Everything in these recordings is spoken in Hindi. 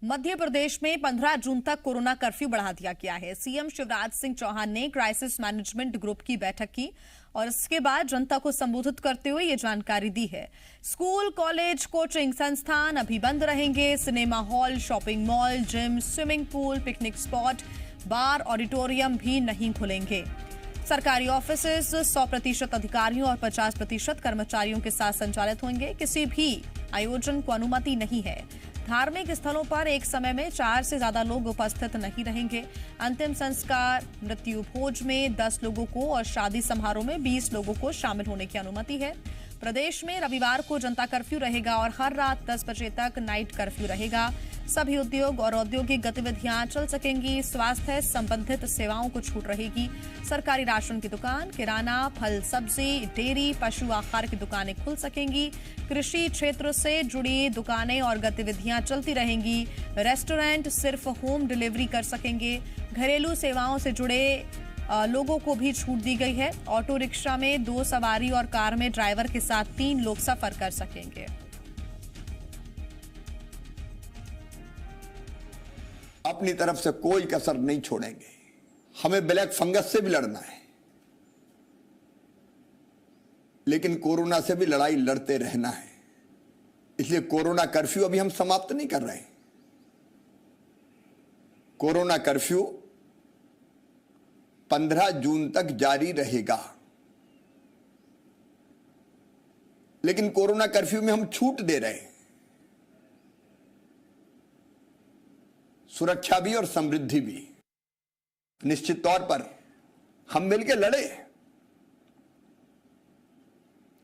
मध्य प्रदेश में 15 जून तक कोरोना कर्फ्यू बढ़ा दिया गया है। सीएम शिवराज सिंह चौहान ने क्राइसिस मैनेजमेंट ग्रुप की बैठक की और इसके बाद जनता को संबोधित करते हुए ये जानकारी दी है। स्कूल, कॉलेज, कोचिंग संस्थान अभी बंद रहेंगे। Cinema hall, shopping mall, gym, swimming pool, picnic spot, bar, auditorium भी नहीं खुलेंगे। सरकारी ऑफिसेज 100% अधिकारियों और 50% कर्मचारियों के साथ संचालित होंगे। किसी भी आयोजन को अनुमति नहीं है। धार्मिक स्थलों पर एक समय में 4 से ज्यादा लोग उपस्थित नहीं रहेंगे। अंतिम संस्कार, मृत्यु भोज में 10 लोगों को और शादी समारोह में 20 लोगों को शामिल होने की अनुमति है। प्रदेश में रविवार को जनता कर्फ्यू रहेगा और हर रात 10 बजे तक नाइट कर्फ्यू रहेगा। सभी उद्योग और औद्योगिक गतिविधियां चल सकेंगी। स्वास्थ्य संबंधित सेवाओं को छूट रहेगी। सरकारी राशन की दुकान, किराना, फल सब्जी, डेयरी, पशु आहार की दुकानें खुल सकेंगी। कृषि क्षेत्र से जुड़ी दुकानें और गतिविधियां चलती रहेंगी। रेस्टोरेंट सिर्फ होम डिलीवरी कर सकेंगे। घरेलू सेवाओं से जुड़े लोगों को भी छूट दी गई है। ऑटो रिक्शा में 2 सवारी और कार में ड्राइवर के साथ 3 लोग सफर कर सकेंगे। अपनी तरफ से कोई कसर नहीं छोड़ेंगे। हमें ब्लैक फंगस से भी लड़ना है, लेकिन कोरोना से भी लड़ाई लड़ते रहना है। इसलिए कोरोना कर्फ्यू अभी हम समाप्त नहीं कर रहे। कोरोना कर्फ्यू 15 जून तक जारी रहेगा, लेकिन कोरोना कर्फ्यू में हम छूट दे रहे हैं। सुरक्षा भी और समृद्धि भी। निश्चित तौर पर हम मिलकर लड़े।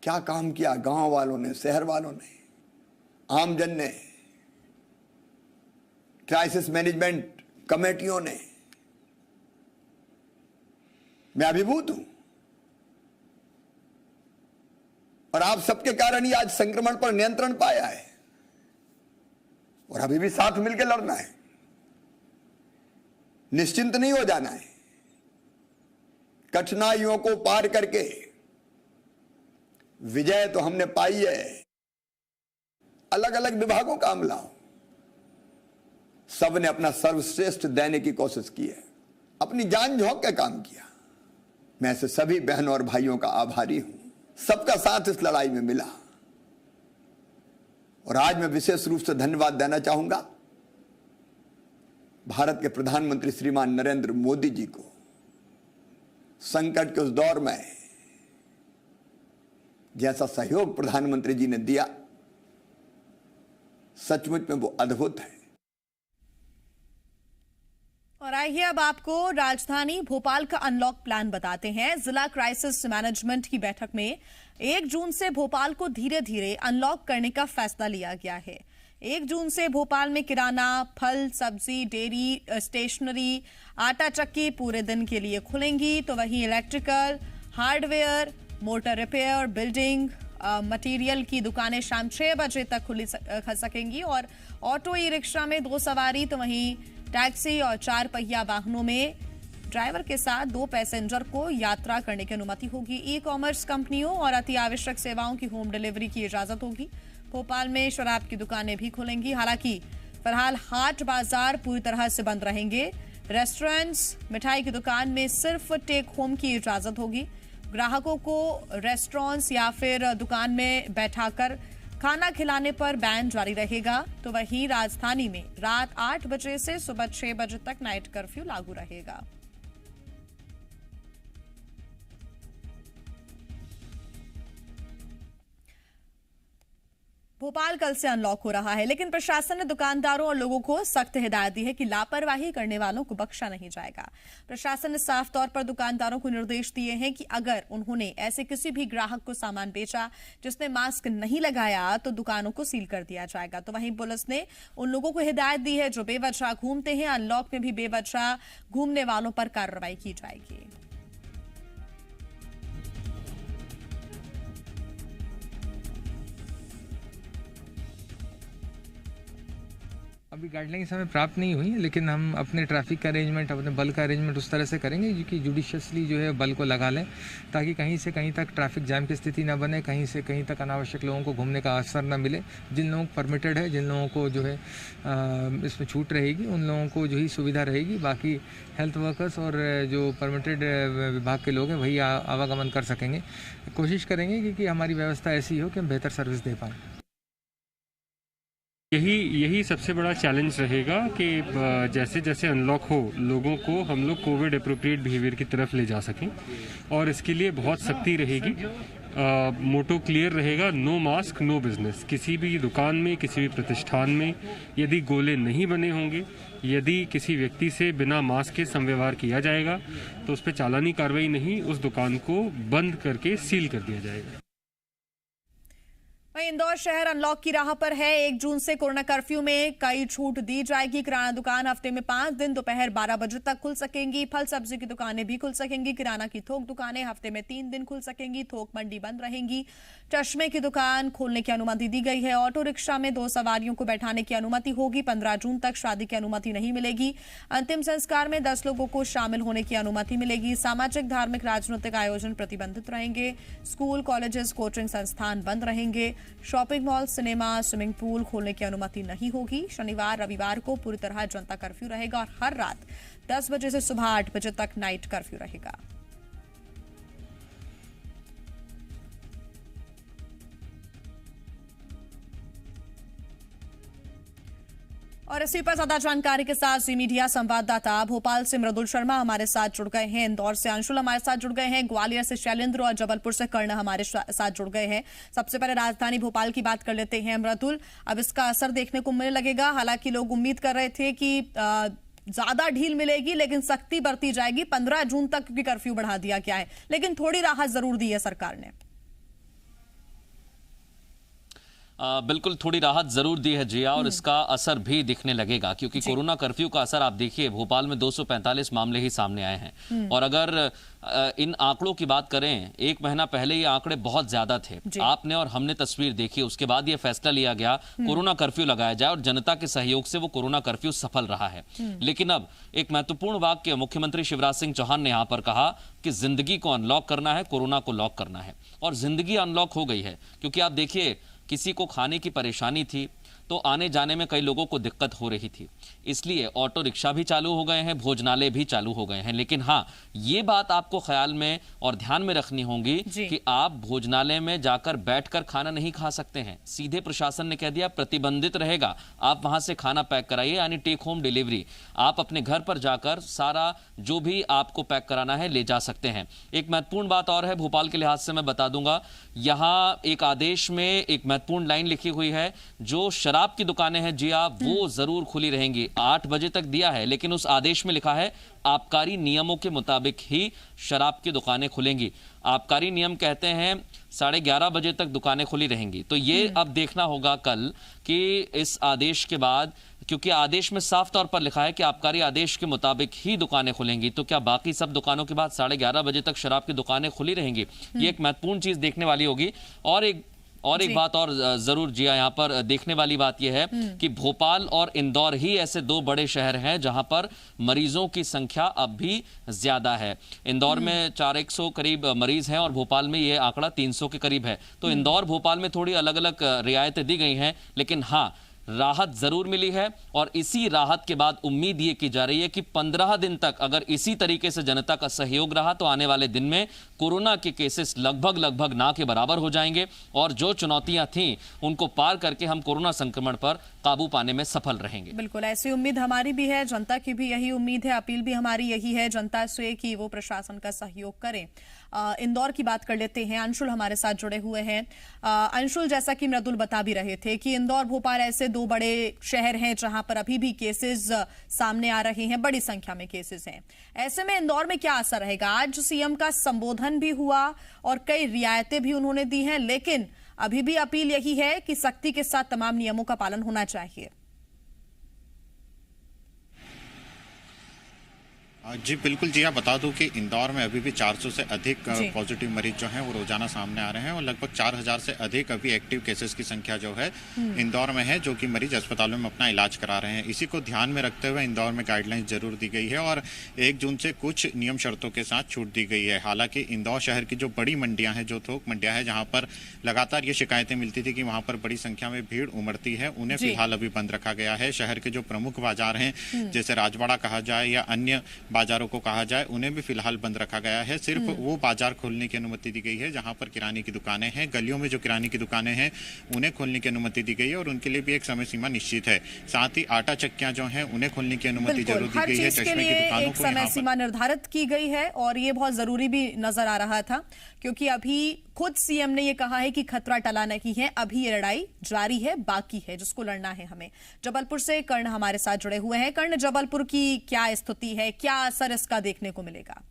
क्या काम किया गांव वालों ने, शहर वालों ने, आमजन ने, क्राइसिस मैनेजमेंट कमेटियों ने। मैं अभिभूत हूं और आप सबके कारण ही आज संक्रमण पर नियंत्रण पाया है और अभी भी साथ मिलकर लड़ना है। निश्चिंत नहीं हो जाना है। कठिनाइयों को पार करके विजय तो हमने पाई है। अलग अलग विभागों का अमला, सबने अपना सर्वश्रेष्ठ देने की कोशिश की है, अपनी जान झोंक के काम किया। मैं ऐसे सभी बहनों और भाइयों का आभारी हूं। सबका साथ इस लड़ाई में मिला और आज मैं विशेष रूप से धन्यवाद देना चाहूंगा भारत के प्रधानमंत्री श्रीमान नरेंद्र मोदी जी को। संकट के उस दौर में जैसा सहयोग प्रधानमंत्री जी ने दिया, सचमुच में वो अद्भुत है। और आइए अब आपको राजधानी भोपाल का अनलॉक प्लान बताते हैं। जिला क्राइसिस मैनेजमेंट की बैठक में 1 जून से भोपाल को धीरे धीरे अनलॉक करने का फैसला लिया गया है। 1 जून से भोपाल में किराना, फल, सब्जी, डेयरी, स्टेशनरी, आटा चक्की पूरे दिन के लिए खुलेंगी। तो वहीं electrical, hardware, motor repair, building material की दुकानें शाम 6 बजे तक खुल सकेंगी। और ऑटो, ई रिक्शा में 2 सवारी, तो वहीं टैक्सी और 4 पहिया वाहनों में ड्राइवर के साथ 2 पैसेंजर को यात्रा करने की अनुमति होगी। ई कॉमर्स कंपनियों और अति आवश्यक सेवाओं की होम डिलीवरी की इजाजत होगी। भोपाल में शराब की दुकानें भी खुलेंगी। हालांकि फिलहाल हाट बाजार पूरी तरह से बंद रहेंगे। रेस्टोरेंट्स, मिठाई की दुकान में सिर्फ टेक होम की इजाजत होगी। ग्राहकों को रेस्टोरेंट्स या फिर दुकान में बैठाकर खाना खिलाने पर बैन जारी रहेगा। तो वहीं राजधानी में रात 8 बजे से सुबह 6 बजे तक नाइट कर्फ्यू लागू रहेगा। भोपाल कल से अनलॉक हो रहा है, लेकिन प्रशासन ने दुकानदारों और लोगों को सख्त हिदायत दी है कि लापरवाही करने वालों को बख्शा नहीं जाएगा। प्रशासन ने साफ तौर पर दुकानदारों को निर्देश दिए हैं कि अगर उन्होंने ऐसे किसी भी ग्राहक को सामान बेचा जिसने मास्क नहीं लगाया तो दुकानों को सील कर दिया जाएगा। तो वहीं पुलिस ने उन लोगों को हिदायत दी है जो बेवजह घूमते हैं। अनलॉक में भी बेवजह घूमने वालों पर कार्रवाई की जाएगी। अभी गाइडलाइंस हमें प्राप्त नहीं हुई, लेकिन हम अपने ट्रैफिक का अरेंजमेंट, अपने बल का अरेंजमेंट उस तरह से करेंगे कि जुडिशियसली जो है बल को लगा लें, ताकि कहीं से कहीं तक ट्रैफिक जैम की स्थिति ना बने, कहीं से कहीं तक अनावश्यक लोगों को घूमने का अवसर ना मिले। जिन लोगों को परमिटेड है, जिन लोगों को जो है इसमें छूट रहेगी, उन लोगों को जो ही सुविधा रहेगी। बाकी हेल्थ वर्कर्स और जो परमिटेड विभाग के लोग हैं वही आवागमन कर सकेंगे। कोशिश करेंगे कि हमारी व्यवस्था ऐसी हो कि हम बेहतर सर्विस दे पाएँ। यही सबसे बड़ा चैलेंज रहेगा कि जैसे जैसे अनलॉक हो, लोगों को हम लोग कोविड अप्रोप्रिएट बिहेवियर की तरफ ले जा सकें, और इसके लिए बहुत सख्ती रहेगी। मोटो क्लियर रहेगा, नो मास्क नो बिजनेस। किसी भी दुकान में, किसी भी प्रतिष्ठान में यदि गोले नहीं बने होंगे, यदि किसी व्यक्ति से बिना मास्क के समव्यवहार किया जाएगा तो उस पर चालानी कार्रवाई नहीं, उस दुकान को बंद करके सील कर दिया जाएगा। वहीं इंदौर शहर अनलॉक की राह पर है। 1 जून से कोरोना कर्फ्यू में कई छूट दी जाएगी। किराना दुकान हफ्ते में 5 दिन दोपहर 12 बजे तक खुल सकेंगी। फल सब्जी की दुकानें भी खुल सकेंगी। किराना की थोक दुकानें हफ्ते में 3 दिन खुल सकेंगी। थोक मंडी बंद रहेंगी। चश्मे की दुकान खोलने की अनुमति दी गई है। ऑटो रिक्शा में 2 सवारियों को बैठाने की अनुमति होगी। 15 जून तक शादी की अनुमति नहीं मिलेगी। अंतिम संस्कार में 10 लोगों को शामिल होने की अनुमति मिलेगी। सामाजिक, धार्मिक, राजनीतिक आयोजन प्रतिबंधित रहेंगे। स्कूल, कॉलेजेस, कोचिंग संस्थान बंद रहेंगे। Shopping mall, cinema, swimming pool खोलने की अनुमति नहीं होगी। शनिवार, रविवार को पूरी तरह जनता कर्फ्यू रहेगा और हर रात 10 बजे से सुबह 8 बजे तक नाइट कर्फ्यू रहेगा। और इसी पर ज्यादा जानकारी के साथ जी मीडिया संवाददाता भोपाल से मृदुल शर्मा हमारे साथ जुड़ गए हैं। इंदौर से अंशुल हमारे साथ जुड़ गए हैं। ग्वालियर से शैलेंद्र और जबलपुर से कर्ण हमारे साथ जुड़ गए हैं। सबसे पहले राजधानी भोपाल की बात कर लेते हैं। मृदुल, अब इसका असर देखने को मिलने लगेगा। हालांकि लोग उम्मीद कर रहे थे कि ज्यादा ढील मिलेगी, लेकिन सख्ती बरती जाएगी। 15 जून तक भी कर्फ्यू बढ़ा दिया गया है, लेकिन थोड़ी राहत जरूर दी है सरकार ने। बिल्कुल थोड़ी राहत जरूर दी है जिया, और इसका असर भी दिखने लगेगा, क्योंकि कोरोना कर्फ्यू का असर आप देखिए, भोपाल में 245 मामले ही सामने आए हैं। और अगर इन आंकड़ों की बात करें, 1 महीना पहले ये आंकड़े बहुत ज्यादा थे। आपने और हमने तस्वीर देखी, उसके बाद ये फैसला लिया गया कोरोना कर्फ्यू लगाया जाए, और जनता के सहयोग से वो कोरोना कर्फ्यू सफल रहा है। लेकिन अब एक महत्वपूर्ण वाक्य मुख्यमंत्री शिवराज सिंह चौहान ने यहां पर कहा कि जिंदगी को अनलॉक करना है, कोरोना को लॉक करना है। और जिंदगी अनलॉक हो गई है, क्योंकि आप देखिए, किसी को खाने की परेशानी थी तो आने जाने में कई लोगों को दिक्कत हो रही थी, इसलिए ऑटो रिक्शा भी चालू हो गए हैं, भोजनालय भी चालू हो गए हैं। लेकिन हाँ, ये बात आपको ख्याल में और ध्यान में रखनी होगी कि आप भोजनालय में जाकर बैठकर खाना नहीं खा सकते हैं। सीधे प्रशासन ने कह दिया प्रतिबंधित रहेगा, आप वहां से खाना पैक कराइए, यानी टेक होम डिलीवरी। आप अपने घर पर जाकर सारा जो भी आपको पैक कराना है ले जा सकते हैं। एक महत्वपूर्ण बात और है भोपाल के लिहाज से, मैं बता दूंगा, यहाँ एक आदेश में एक महत्वपूर्ण लाइन लिखी हुई है, जो शराब की दुकानें हैं जिया, वो जरूर खुली रहेंगी। 8 बजे तक दिया है, लेकिन उस आदेश में लिखा है आबकारी नियमों के मुताबिक ही शराब की दुकानें खुलेंगी। आबकारी नियम कहते हैं 11:30 बजे तक दुकानें खुली रहेंगी। तो ये अब देखना होगा कल कि इस आदेश के बाद, क्योंकि आदेश में साफ तौर पर लिखा है कि आबकारी आदेश के मुताबिक ही दुकानें खुलेंगी, तो क्या बाकी सब दुकानों के बाद 11:30 बजे तक शराब की दुकानें खुली रहेंगी? ये एक महत्वपूर्ण चीज देखने वाली होगी। और एक बात और जरूर जिया, यहाँ पर देखने वाली बात यह है कि भोपाल और इंदौर ही ऐसे 2 बड़े शहर हैं जहां पर मरीजों की संख्या अब भी ज्यादा है। इंदौर में 400 करीब मरीज हैं और भोपाल में यह आंकड़ा 300 के करीब है। तो इंदौर भोपाल में थोड़ी अलग अलग रियायतें दी गई हैं, लेकिन हाँ, राहत जरूर मिली है। और इसी राहत के बाद उम्मीद ये की जा रही है कि 15 दिन तक अगर इसी तरीके से जनता का सहयोग रहा तो आने वाले दिन में कोरोना के केसेस लगभग ना के बराबर हो जाएंगे, और जो चुनौतियां थीं उनको पार करके हम कोरोना संक्रमण पर काबू पाने में सफल रहेंगे। बिल्कुल, ऐसी उम्मीद हमारी भी है, जनता की भी यही उम्मीद है। अपील भी हमारी यही है जनता से कि वो प्रशासन का सहयोग करें। इंदौर की बात कर लेते हैं। अंशुल हमारे साथ जुड़े हुए हैं। अंशुल, जैसा कि मृदुल बता भी रहे थे कि इंदौर भोपाल ऐसे 2 बड़े शहर हैं जहां पर अभी भी केसेस सामने आ रहे हैं, बड़ी संख्या में केसेस हैं। ऐसे में इंदौर में क्या असर रहेगा? आज सीएम का संबोधन भी हुआ और कई रियायतें भी उन्होंने दी हैं, लेकिन अभी भी अपील यही है कि सख्ती के साथ तमाम नियमों का पालन होना चाहिए। जी बिल्कुल जी, आप बता दूं कि इंदौर में अभी भी 400 से अधिक पॉजिटिव मरीज जो हैं वो रोजाना सामने आ रहे हैं और लगभग 4000 से अधिक अभी एक्टिव केसेस की संख्या जो है इंदौर में है, जो कि मरीज अस्पतालों में अपना इलाज करा रहे हैं। इसी को ध्यान में रखते हुए इंदौर में गाइडलाइंस जरूर दी गई है और 1 जून से कुछ नियम शर्तों के साथ छूट दी गई है। हालांकि इंदौर शहर की जो बड़ी मंडियां हैं, जो थोक मंडियां हैं, जहां पर लगातार ये शिकायतें मिलती थी कि वहां पर बड़ी संख्या में भीड़ उमड़ती है, उन्हें फिलहाल अभी बंद रखा गया है। शहर के जो प्रमुख बाजार हैं, जैसे राजवाड़ा कहा जाए या अन्य बाजारों को कहा जाए, उन्हें भी फिलहाल बंद रखा गया है। सिर्फ वो बाजार खोलने की अनुमति दी गई है जहां पर किराने की दुकानें हैं। गलियों में जो किराने की दुकानें हैं उन्हें खोलने की अनुमति दी गई है और उनके लिए भी एक समय सीमा निश्चित है। साथ ही आटा चक्कियां जो हैं उन्हें खोलने की अनुमति जरूर दी गई है। चश्मे की दुकानों को समय सीमा निर्धारित की गई है और ये बहुत जरूरी भी नजर आ रहा था, क्योंकि अभी खुद सीएम ने ये कहा है कि खतरा टला नहीं है, अभी ये लड़ाई जारी है, बाकी है जिसको लड़ना है हमें। जबलपुर से कर्ण हमारे साथ जुड़े हुए हैं। कर्ण, जबलपुर की क्या स्थिति है, क्या असर इसका देखने को मिलेगा?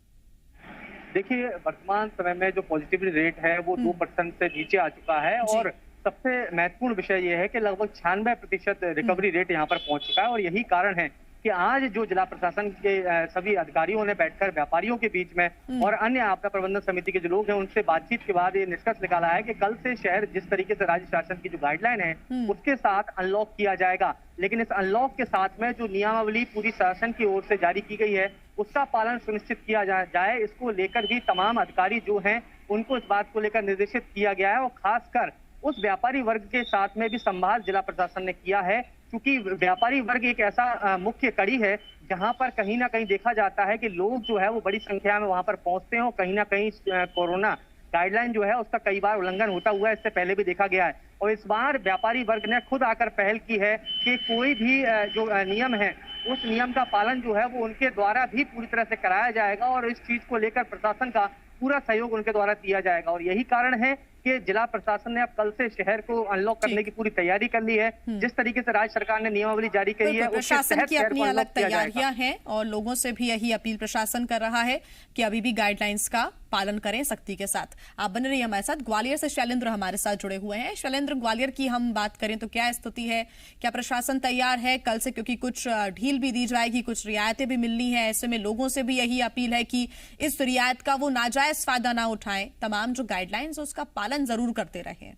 देखिए, वर्तमान समय में जो पॉजिटिविटी रेट है वो 2% से नीचे आ चुका है और सबसे महत्वपूर्ण विषय ये है कि लगभग 96% रिकवरी रेट यहाँ पर पहुंच चुका है। और यही कारण है कि आज जो जिला प्रशासन के सभी अधिकारियों ने बैठकर व्यापारियों के बीच में और अन्य आपदा प्रबंधन समिति के जो लोग हैं उनसे बातचीत के बाद ये निष्कर्ष निकाला है कि कल से शहर जिस तरीके से राज्य शासन की जो गाइडलाइन है उसके साथ अनलॉक किया जाएगा। लेकिन इस अनलॉक के साथ में जो नियमावली पूरी शासन की ओर से जारी की गई है उसका पालन सुनिश्चित किया जाए, इसको लेकर भी तमाम अधिकारी जो हैं उनको इस बात को लेकर निर्देशित किया गया है। और खासकर उस व्यापारी वर्ग के साथ में भी संवाद जिला प्रशासन ने किया है, क्योंकि व्यापारी वर्ग एक ऐसा मुख्य कड़ी है जहां पर कहीं ना कहीं देखा जाता है कि लोग जो है वो बड़ी संख्या में वहां पर पहुंचते हैं और कहीं ना कहीं कोरोना गाइडलाइन जो है उसका कई बार उल्लंघन होता हुआ इससे पहले भी देखा गया है। और इस बार व्यापारी वर्ग ने खुद आकर पहल की है कि कोई भी जो नियम है उस नियम का पालन जो है वो उनके द्वारा भी पूरी तरह से कराया जाएगा और इस चीज को लेकर प्रशासन का पूरा सहयोग उनके द्वारा दिया जाएगा। और यही कारण है कि जिला प्रशासन ने अब कल से शहर को अनलॉक करने की पूरी तैयारी कर ली है। जिस तरीके से राज्य सरकार ने नियमावली जारी करी है प्रशासन की अपनी अलग तैयारियां हैं और लोगों से भी यही अपील प्रशासन कर रहा है कि अभी भी गाइडलाइंस का पालन करें सख्ती के साथ। आप बने रहिए हमारे साथ। ग्वालियर से शैलेंद्र हमारे साथ जुड़े हुए हैं। शैलेंद्र, ग्वालियर की हम बात करें तो क्या स्थिति है, क्या प्रशासन तैयार है कल से, क्योंकि कुछ ढील भी दी जाएगी, कुछ रियायतें भी मिलनी है, ऐसे में लोगों से भी यही अपील है कि इस रियायत का वो नाजायज फायदा ना उठाएं, तमाम जो गाइडलाइंस उसका पालन जरूर करते रहें।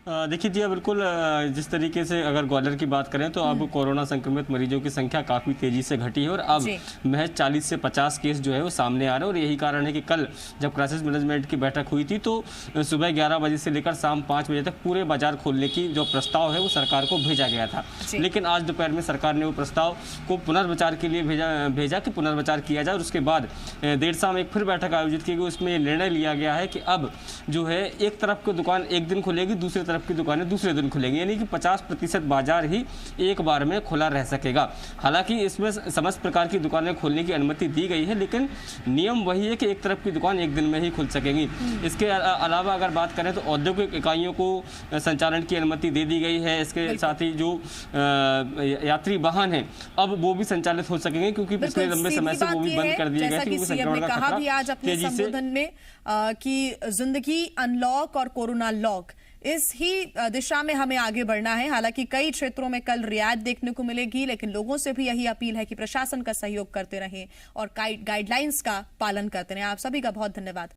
देखिए जी, बिल्कुल जिस तरीके से अगर ग्वालियर की बात करें तो अब कोरोना संक्रमित मरीजों की संख्या काफ़ी तेज़ी से घटी है और अब महज 40 से 50 केस जो है वो सामने आ रहे हैं। और यही कारण है कि कल जब क्राइसिस मैनेजमेंट की बैठक हुई थी तो सुबह 11 बजे से लेकर शाम 5 बजे तक पूरे बाजार खोलने की जो प्रस्ताव है वो सरकार को भेजा गया था। लेकिन आज दोपहर में सरकार ने वो प्रस्ताव को पुनर्विचार के लिए भेजा कि पुनर्विचार किया जाए और उसके बाद देर शाम एक फिर बैठक आयोजित की गई। उसमें ये निर्णय लिया गया है कि अब जो है एक तरफ की दुकान एक दिन खुलेगी, दूसरी तरफ की दुकानें दूसरे दिन खुलेंगी, यानी कि 50% बाजार ही एक बार में खुला रह सकेगा। हालांकि इसमें समस्त प्रकार की दुकानें खोलने की अनुमति दी गई है, लेकिन नियम वही है कि एक तरफ की दुकान एक दिन में ही खुल सकेंगी। इसके अलावा अगर बात करें तो औद्योगिक इकाइयों को संचालन की अनुमति दे दी गई है। इसके साथ ही जो यात्री वाहन हैं अब वो भी संचालित हो सकेंगे, क्योंकि पिछले लंबे समय से वो भी बंद कर दिए गए थे, क्योंकि संक्रमण का खतरा भी आज अपने संबोधन में कि जिंदगी अनलॉक और कोरोना लॉक इस ही दिशा में हमें आगे बढ़ना है। हालांकि कई क्षेत्रों में कल रियायत देखने को मिलेगी, लेकिन लोगों से भी यही अपील है कि प्रशासन का सहयोग करते रहें और गाइडलाइंस का पालन करते रहें। आप सभी का बहुत धन्यवाद।